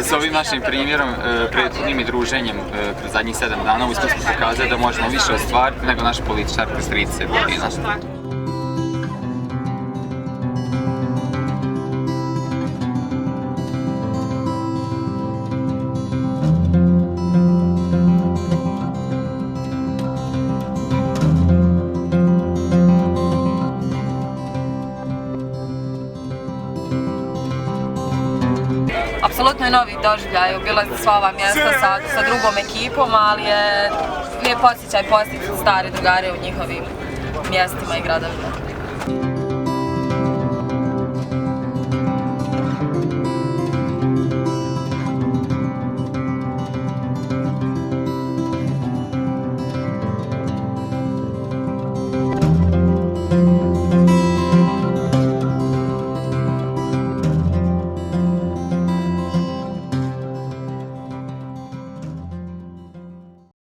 S ovim našim primjerom, prethodnim i druženjem kroz zadnjih 7 dana uspjeli smo pokazati da možemo više ostvariti nego naš političar kroz 30 godina. Apsolutno je novi doživljaj, obilaziti sva ova mjesta sa drugom ekipom, ali je lijep osjećaj posjetiti stare drugare u njihovim mjestima i gradovima.